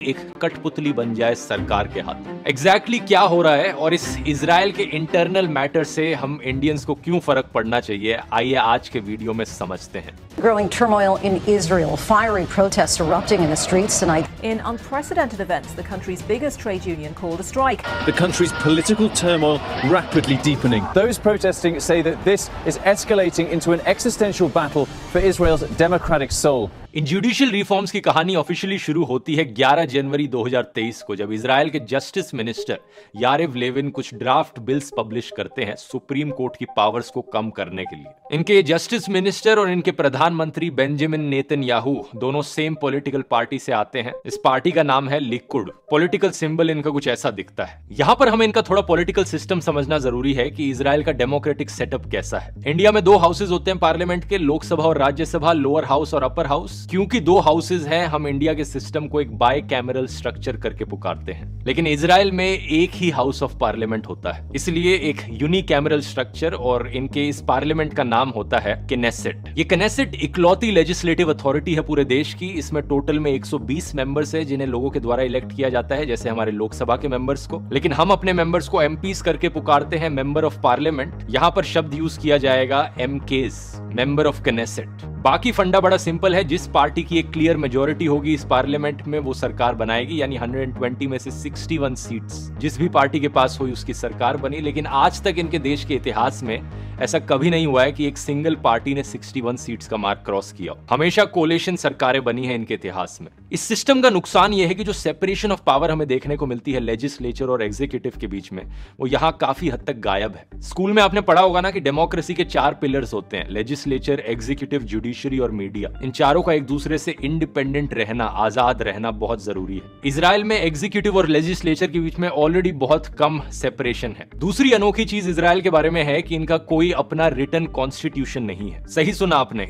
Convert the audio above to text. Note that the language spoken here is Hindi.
एक कठपुतली बन जाए सरकार के हाथ। एग्जैक्टली क्या हो रहा है और इस इजराइल के इंटरनल मैटर से हम इंडियंस को क्यों फर्क पड़ना चाहिए, आइए आज के वीडियो में समझते हैं। Growing turmoil in Israel, fiery protests erupting in the streets tonight. In unprecedented events, the country's biggest trade union called a strike. The country's political turmoil rapidly deepening. Those protesting say that this is escalating into an existential battle for Israel's democratic soul. In judicial reforms की कहानी ऑफिशियली शुरू होती है 11 जनवरी 2023 को, जब इजराइल के जस्टिस मिनिस्टर यारेव लेविन कुछ ड्राफ्ट बिल्स पब्लिश करते हैं सुप्रीम कोर्ट की पावर्स को कम करने के लिए। इनके जस्टिस मिनिस्टर और इनके प्रधानमंत्री बेंजामिन नेतन्याहू दोनों सेम पॉलिटिकल पार्टी से आते हैं। इस पार्टी का नाम है लिकुड। पॉलिटिकल सिंबल इनका कुछ ऐसा दिखता है। यहां पर हमें इनका थोड़ा पॉलिटिकल सिस्टम समझना जरूरी है कि इजराइल का डेमोक्रेटिक सेटअप कैसा है। इंडिया में 2 हाउसेज होते हैं पार्लियामेंट के, लोकसभा और राज्यसभा, लोअर हाउस और अपर हाउस। क्योंकि 2 हाउसेज हैं, हम इंडिया के सिस्टम को एक बाय कैमरल स्ट्रक्चर करके पुकारते हैं, लेकिन इजराइल में एक ही हाउस ऑफ पार्लियामेंट होता है, इसलिए एक यूनिकैमरल स्ट्रक्चर, और इनके इस पार्लियामेंट का नाम होता है किनेसेट। ये किनेसेट इकलौती लेजिस्लेटिव अथॉरिटी है पूरे देश की। इसमें टोटल में 120 मेंबर्स है जिन्हें लोगों के द्वारा इलेक्ट किया जाता है, जैसे हमारे लोकसभा के मेंबर्स को, लेकिन हम अपने मेंबर्स को एमपीज करके पुकारते हैं, मेंबर ऑफ पार्लियामेंट। यहां पर शब्द यूज किया जाएगा एमकेज, मेंबर ऑफ किनेसेट। बाकी फंडा बड़ा सिंपल है, जिस पार्टी की एक क्लियर मेजॉरिटी होगी इस पार्लियामेंट में वो सरकार बनाएगी, यानी 120 में से 61 सीट्स जिस भी पार्टी के पास हुई उसकी सरकार बनी। लेकिन आज तक इनके देश के इतिहास में ऐसा कभी नहीं हुआ है कि एक सिंगल पार्टी ने 61 सीट्स का मार्क क्रॉस किया। हमेशा कोलिशन सरकारें बनी है इनके इतिहास में। इस सिस्टम का नुकसान यह है कि जो सेपरेशन ऑफ पावर हमें देखने को मिलती है लेजिस्लेचर और एग्जीक्यूटिव के बीच में, वो यहाँ काफी हद तक गायब है। स्कूल में आपने पढ़ा होगा ना कि डेमोक्रेसी के 4 पिलर्स होते हैं, लेजिस्लेचर, एग्जीक्यूटिव, जुडिशरी और मीडिया। इन चारों का एक दूसरे से इंडिपेंडेंट रहना, आजाद रहना बहुत जरूरी है। इजराइल में एग्जीक्यूटिव और लेजिस्लेचर के बीच में ऑलरेडी बहुत कम सेपरेशन है। दूसरी अनोखी चीज इजराइल के बारे में है कि इनका कोई अपना रिटन कॉन्स्टिट्यूशन नहीं है। सही सुना आपने,